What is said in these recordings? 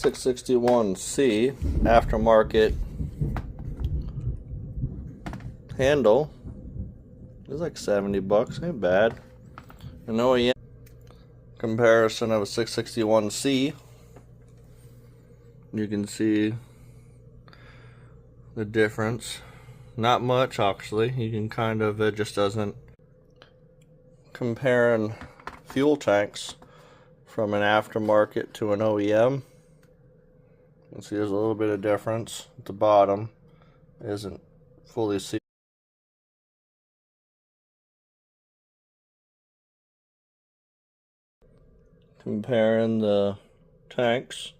661C aftermarket handle. It's like 70 bucks, ain't bad. An OEM comparison of a 661C. You can see the difference. Not much actually. You can kind of, it just doesn't. Comparing fuel tanks from an aftermarket to an OEM. You can see there's a little bit of difference at the bottom. It isn't fully sealed. Comparing the tanks.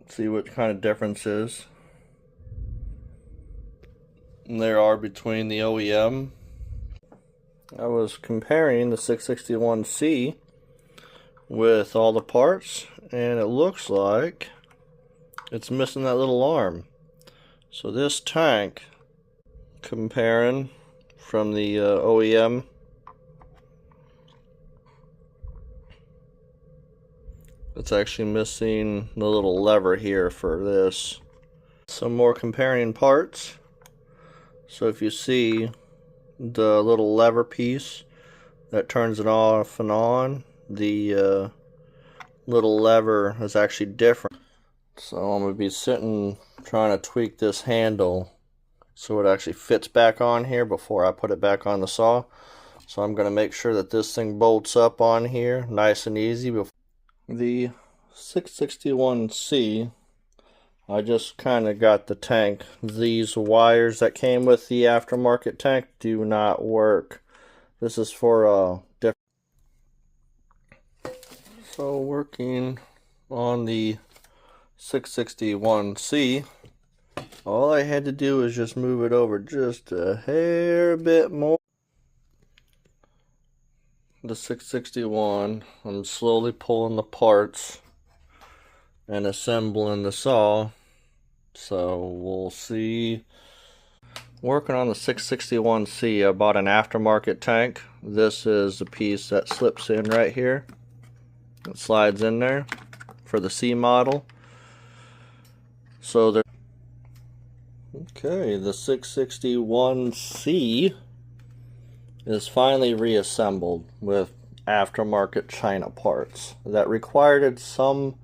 See what kind of differences there are between the OEM. I was comparing the 661C with all the parts, and it looks like it's missing that little arm. So this tank, comparing from the OEM, it's actually missing the little lever here for this. Some more comparing parts. So if you see the little lever piece that turns it off and on, the little lever is actually different. So I'm going to be sitting trying to tweak this handle so it actually fits back on here before I put it back on the saw. So I'm going to make sure that this thing bolts up on here nice and easy. The 661C, I just kind of got the tank. These wires that came with the aftermarket tank do not work. This is for a different. So working on the 661C, all I had to do is just move it over just a hair bit more. The 661, I'm slowly pulling the parts and assembling the saw. So we'll see. Working on the 661C, I bought an aftermarket tank. This is the piece that slips in right here. It slides in there for the C model. So there. Okay, the 661C is finally reassembled with aftermarket China parts. That required some